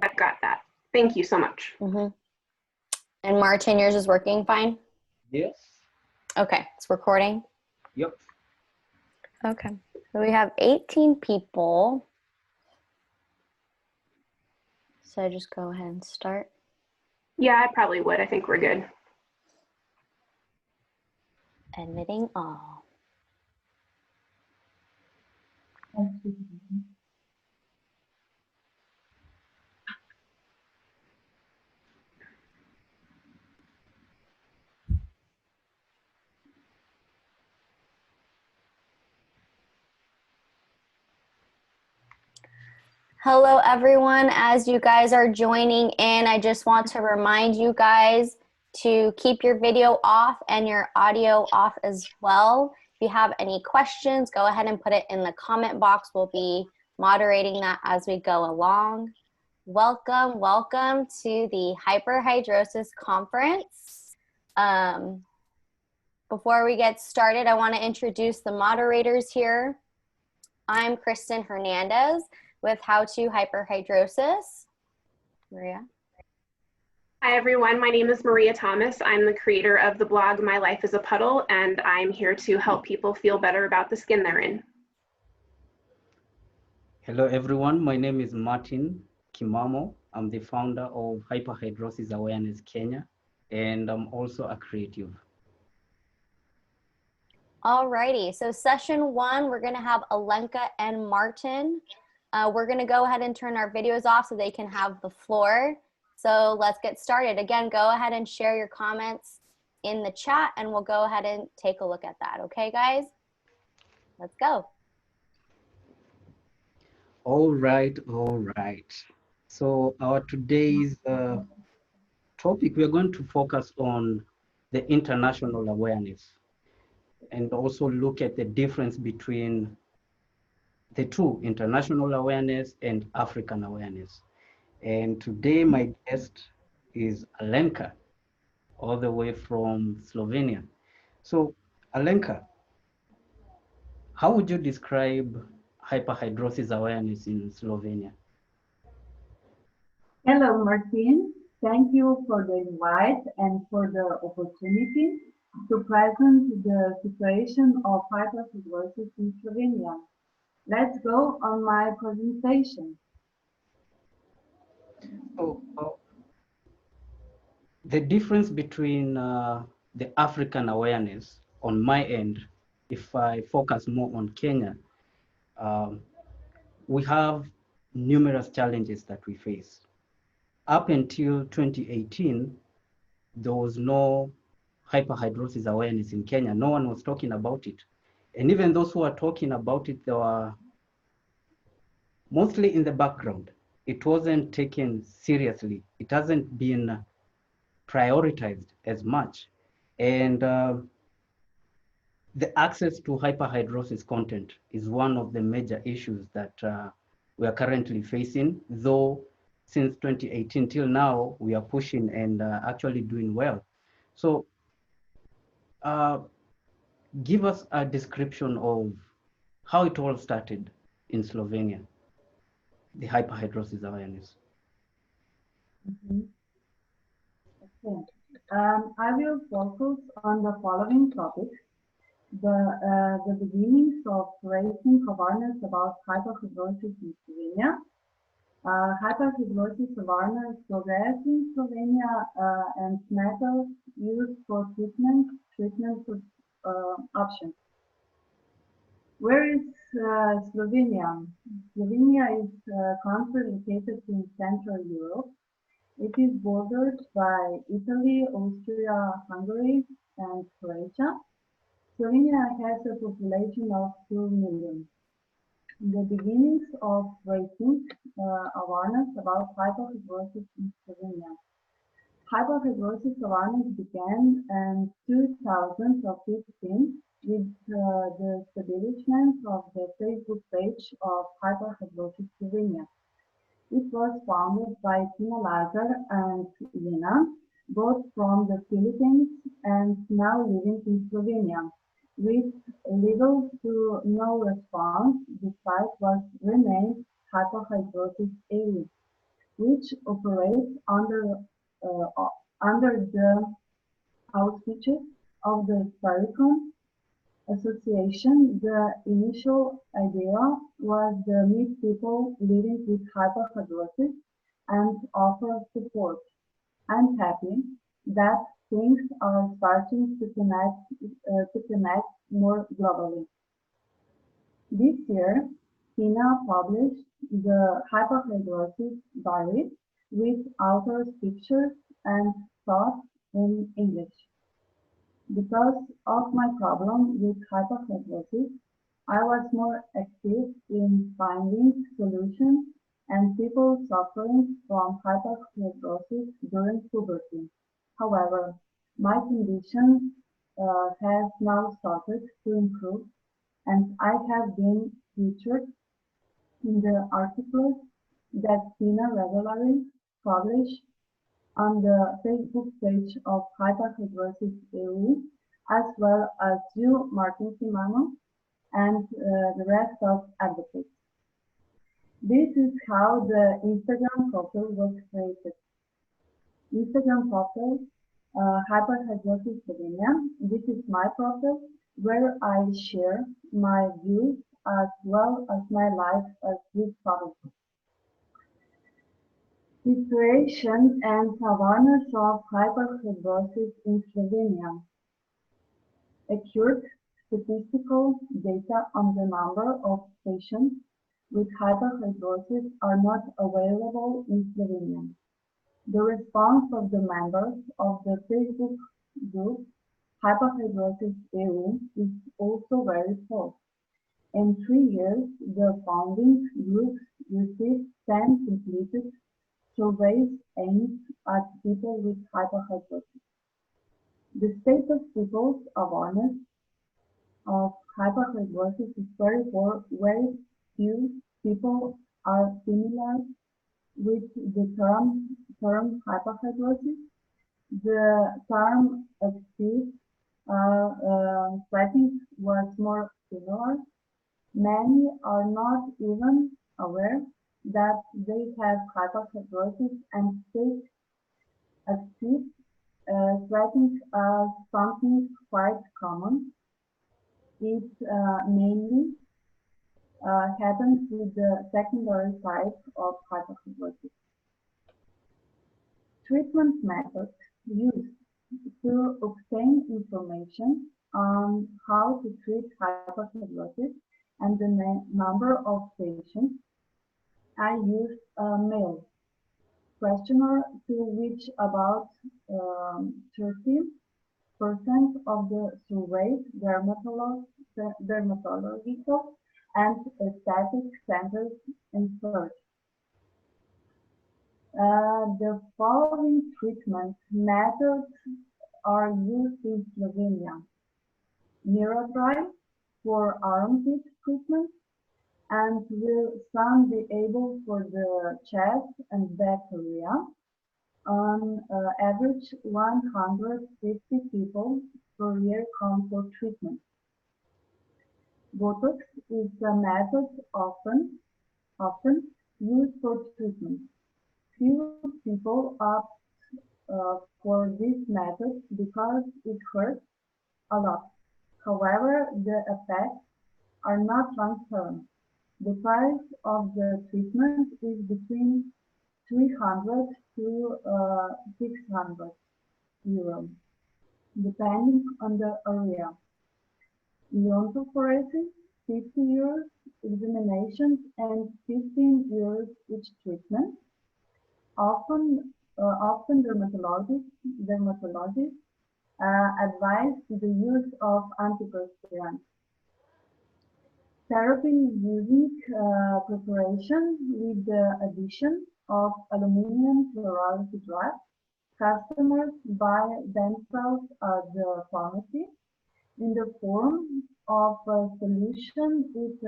I've got that. Thank you so much. And Martin, yours is working fine? Yes. Okay, it's recording? Yep. Okay, so we have 18 people. So I just go ahead and start. Yeah, I probably would. I think we're good. Admitting all. Hello, everyone. As you guys are joining in, I just want to remind you guys to keep your video off and your audio off as well. If you have any questions, go ahead and put it in the comment box. We'll be moderating that as we go along. Welcome, welcome to the Hyperhidrosis Conference. Before we get started, I want to introduce the moderators here. I'm Kristen Hernandez with How to Hyperhidrosis. Maria. Hi, everyone. My name is Maria Thomas. I'm the creator of the blog My Life is a Puddle, and I'm here to help people feel better about the skin they're in. Hello, everyone. My name is Martin Kimamo. I'm the founder of Hyperhidrosis Awareness Kenya, and I'm also a creative. Alrighty, so session one, we're gonna have Alenka and Martin. We're gonna go ahead and turn our videos off so they can have the floor. So let's get started. Again, go ahead and share your comments in the chat and we'll go ahead and take a look at that. Okay, guys? Let's go. All right. So our today's topic, we're going to focus on the international awareness and also look at the difference between the two, international awareness and African awareness. And today my guest is Alenka, all the way from Slovenia. So Alenka, how would you describe hyperhidrosis awareness in Slovenia? Hello, Martin. Thank you for the invite and for the opportunity to present the situation of hyperhidrosis in Slovenia. Let's go on my presentation. So, the difference between the African awareness on my end, if I focus more on Kenya, we have numerous challenges that we face. Up until 2018, there was no hyperhidrosis awareness in Kenya. No one was talking about it. And even those who are talking about it, they were mostly in the background. It wasn't taken seriously. It hasn't been prioritized as much. And the access to hyperhidrosis content is one of the major issues that we are currently facing, though since 2018 till now, we are pushing and actually doing well. So give us a description of how it all started in Slovenia, the hyperhidrosis awareness. Okay. I will focus on the following topics. The beginnings of raising awareness about hyperhidrosis in Slovenia, hyperhidrosis awareness progress in Slovenia, and methods used for treatment options. Where is Slovenia? Slovenia is a country located in Central Europe. It is bordered by Italy, Austria, Hungary, and Croatia. Slovenia has a population of 2 million. The beginnings of raising awareness about hyperhidrosis in Slovenia. Hyperhidrosis awareness began in 2015 with the establishment of the Facebook page of Hyperhidrosis Slovenia. It was founded by Tina Lazar and Lena, both from the Philippines and now living in Slovenia. With little to no response, the site was renamed Hyperhidrosis EU. which operates under the auspices of the Spiricon Association. The initial idea was to meet people living with hyperhidrosis and offer support. I'm happy that things are starting to connect more globally. This year, Tina published the Hyperhidrosis Diary with authors' pictures and thoughts in English. Because of my problem with hyperhidrosis, I was more active in finding solutions and people suffering from hyperhidrosis during puberty. However, my condition has now started to improve, and I have been featured in the articles that Tina regularly publishes on the Facebook page of Hyperhidrosis EU, as well as you, Martin Kimamo, and the rest of Advocacy. This is how the Instagram profile was created. Instagram profile, Hyperhidrosis Slovenia. This is my profile where I share my views as well as my life as this public. Situation and awareness of hyperhidrosis in Slovenia. Accurate statistical data on the number of patients with hyperhidrosis are not available in Slovenia. The response of the members of the Facebook group Hyperhidrosis EU is also very poor. In 3 years, the founding group received 10 completed surveys aimed at people with hyperhidrosis. The state of people's awareness of hyperhidrosis is very poor. Very few people are familiar with the term hyperhidrosis. The term active sweating was more similar. Many are not even aware that they have hyperhidrosis and take active sweating as something quite common. It mainly happens with the secondary type of hyperhidrosis. Treatment methods used to obtain information on how to treat hyperhidrosis and the number of patients. I used a mail questionnaire to which about 30% of the surveyed dermatological and aesthetic centers answered. The following treatment methods are used in Slovenia. Miradry for armpit treatment, and will some be able for the chest and back area. On average, 150 people per year come for treatment. Botox is a method often used for treatment. Few people opt for this method because it hurts a lot. However, the effects are not long-term. The price of the treatment is between 300 to 600 euros, depending on the area. Iontophoresis, 50 euros, examinations, and 15 euros each treatment. Often dermatologists advise the use of antiperspirants. Therapy using preparation with the addition of aluminum chloride hydride. Customers buy themselves at the pharmacy in the form of a solution. It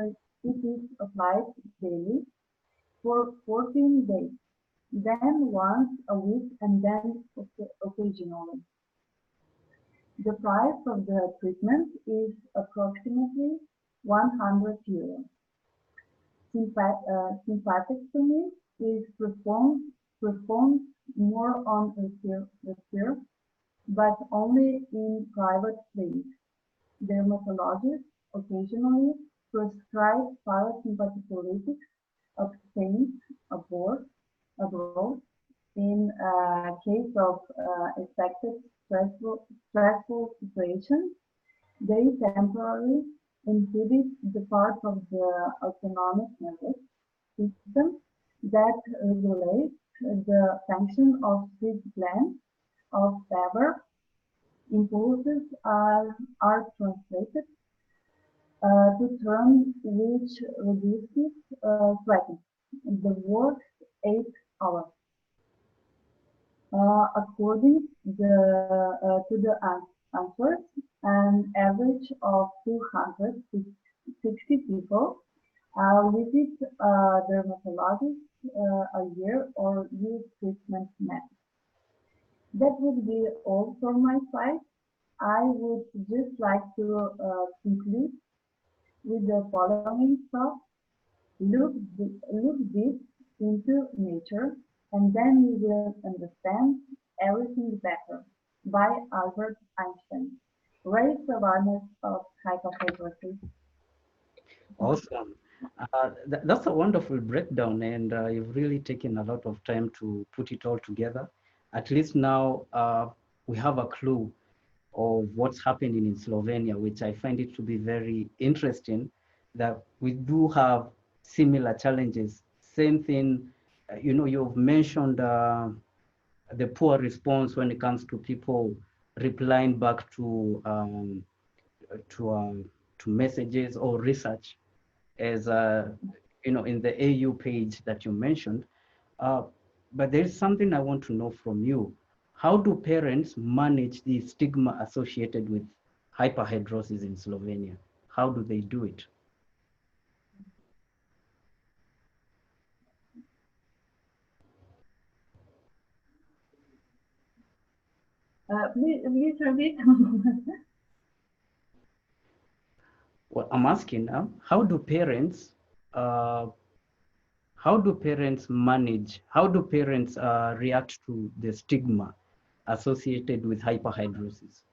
is applied daily for 14 days, then once a week, and then occasionally. The price of the treatment is approximately 100 euros. Sympathectomy is performed performed more on research, but only in private clinics. Dermatologists occasionally prescribe parasympathetics obtained abroad in case of expected stressful situations. They temporarily inhibit the part of the autonomic nervous system that regulates the function of sweat glands. However, impulses are translated to terms which reduces sweating. The works 8 hours. According to the answers, an average of 260 people visit a dermatologist a year or use treatment methods. That would be all from my side. I would just like to conclude with the following thought. Look deep into nature, and then you will understand everything better. By Albert Einstein. Raise awareness of hyperhidrosis. Awesome. That's a wonderful breakdown, and you've really taken a lot of time to put it all together. At least now we have a clue of what's happening in Slovenia, which I find it to be very interesting that we do have similar challenges. Same thing, you've mentioned the poor response when it comes to people replying back to messages or research, as in the AU page that you mentioned. But there's something I want to know from you. How do parents manage the stigma associated with hyperhidrosis in Slovenia? How do they do it? Please repeat. Well, I'm asking now, how do parents manage, how do parents react to the stigma associated with hyperhidrosis?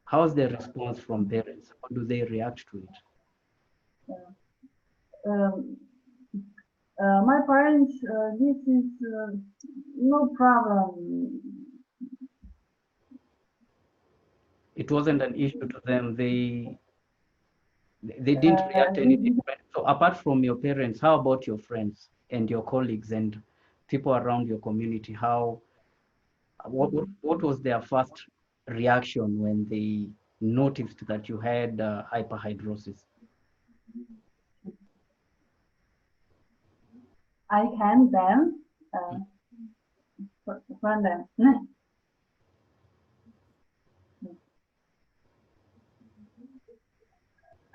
How's the response from parents? How do they react to it? My parents, this is no problem. It wasn't an issue to them. They didn't react any different. So apart from your parents, how about your friends and your colleagues and people around your community? What was their first reaction when they noticed that you had hyperhidrosis? I hand them from them.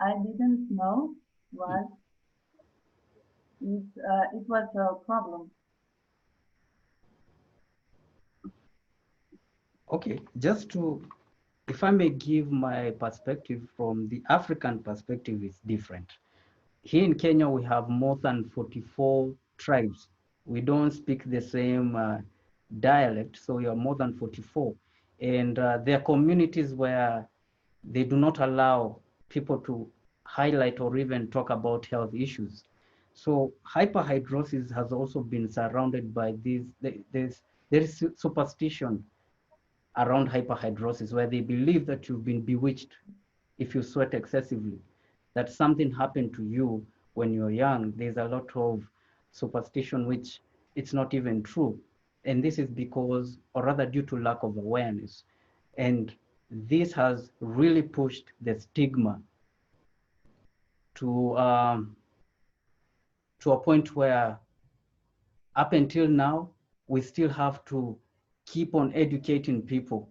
I didn't know what it was a problem. Okay, if I may give my perspective from the African perspective, is different. Here in Kenya, we have more than 44 tribes. We don't speak the same dialect, so we are more than 44. And there are communities where they do not allow people to highlight or even talk about health issues. So hyperhidrosis has also been surrounded by there's superstition around hyperhidrosis, where they believe that you've been bewitched if you sweat excessively, that something happened to you when you're young. There's a lot of superstition which it's not even true. And this is because, or rather due to lack of awareness. And this has really pushed the stigma to a point where up until now, we still have to keep on educating people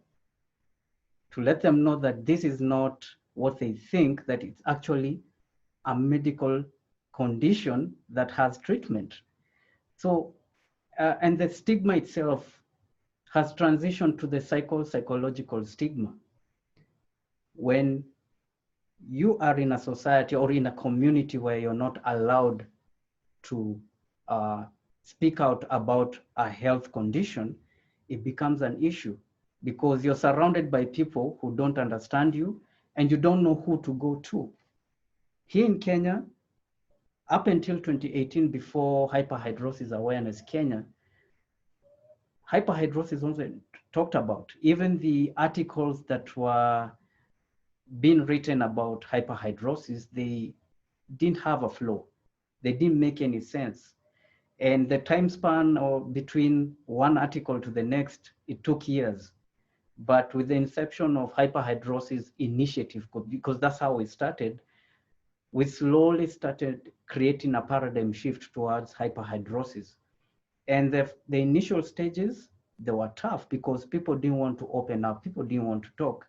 to let them know that this is not what they think, that it's actually a medical condition that has treatment. So, and the stigma itself has transitioned to the psychological stigma. When you are in a society or in a community where you're not allowed to speak out about a health condition, it becomes an issue because you're surrounded by people who don't understand you and you don't know who to go to. Here in Kenya, up until 2018, before Hyperhidrosis Awareness Kenya, hyperhidrosis wasn't talked about. Even the articles that were being written about hyperhidrosis, they didn't have a flow. They didn't make any sense. And the time span between one article to the next, it took years. But with the inception of Hyperhidrosis Initiative, because that's how we started, we slowly started creating a paradigm shift towards hyperhidrosis. And the initial stages, they were tough because people didn't want to open up, people didn't want to talk.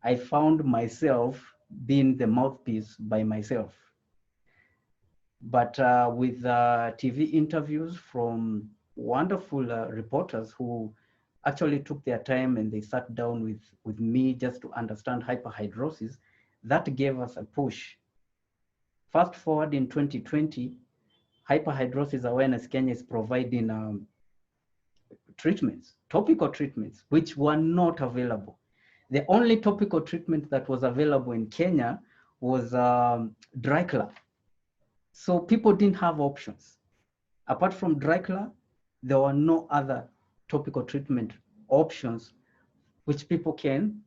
I found myself being the mouthpiece by myself. But with TV interviews from wonderful reporters who actually took their time and they sat down with me just to understand hyperhidrosis, that gave us a push. Fast forward in 2020, Hyperhidrosis Awareness Kenya is providing treatments, topical treatments, which were not available. The only topical treatment that was available in Kenya was Dricla. So people didn't have options. Apart from Dricla, there were no other topical treatment options which people can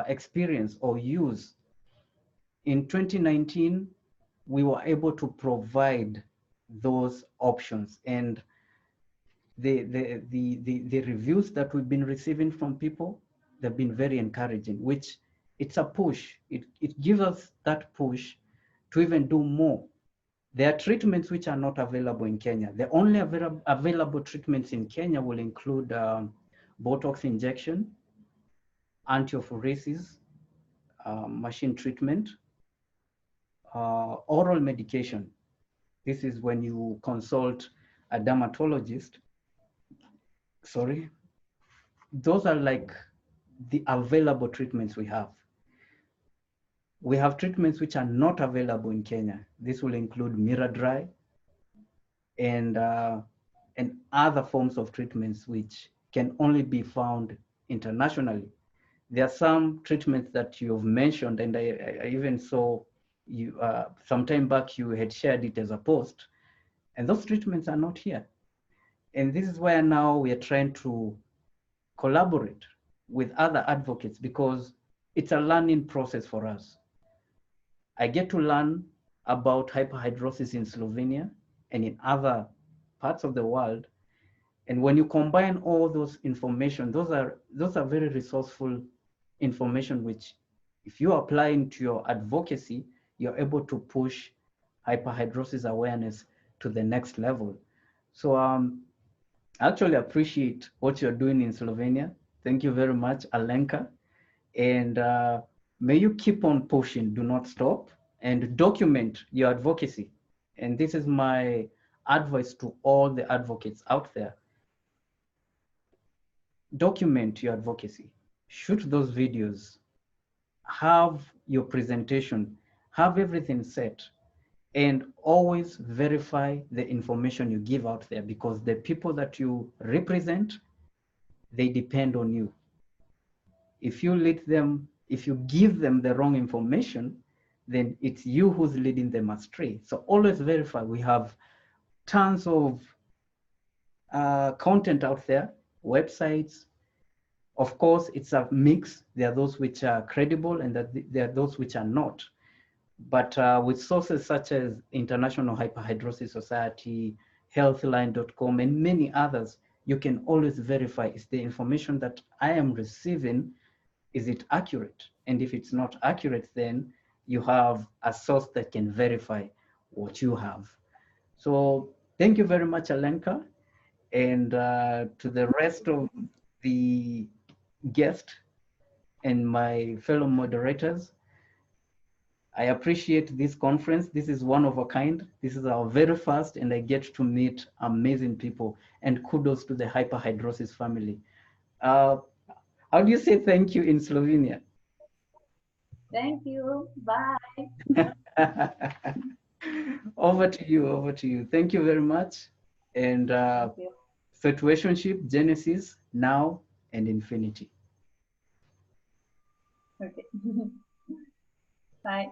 experience or use. In 2019, we were able to provide those options, and the reviews that we've been receiving from people, they've been very encouraging, which it's a push. It gives us that push to even do more. There are treatments which are not available in Kenya. The only available treatments in Kenya will include Botox injection, antiophoresis, machine treatment, oral medication. This is when you consult a dermatologist. Sorry. Those are like the available treatments we have. We have treatments which are not available in Kenya. This will include Miradry and other forms of treatments which can only be found internationally. There are some treatments that you've mentioned, and I even saw you some time back you had shared it as a post, and those treatments are not here. And this is where now we are trying to collaborate with other advocates because it's a learning process for us. I get to learn about hyperhidrosis in Slovenia and in other parts of the world. And when you combine all those information, those are very resourceful information, which if you apply into your advocacy, you're able to push hyperhidrosis awareness to the next level. So I actually appreciate what you're doing in Slovenia. Thank you very much, Alenka. And may you keep on pushing, do not stop, and document your advocacy. And this is my advice to all the advocates out there. Document your advocacy, shoot those videos, have your presentation, have everything set, and always verify the information you give out there because the people that you represent, they depend on you. If you lead them, if you give them the wrong information, then it's you who's leading them astray. So always verify. We have tons of content out there, websites. Of course, it's a mix. There are those which are credible and there are those which are not. But with sources such as International Hyperhidrosis Society, healthline.com, and many others, you can always verify, is the information that I am receiving, is it accurate? And if it's not accurate, then you have a source that can verify what you have. So thank you very much, Alenka. And to the rest of the guests and my fellow moderators, I appreciate this conference. This is one of a kind. This is our very first, and I get to meet amazing people. And kudos to the Hyperhidrosis family. How do you say thank you in Slovenia? Thank you. Bye. Over to you. Over to you. Thank you very much. And situationship, genesis, now, and infinity. Okay. Bye.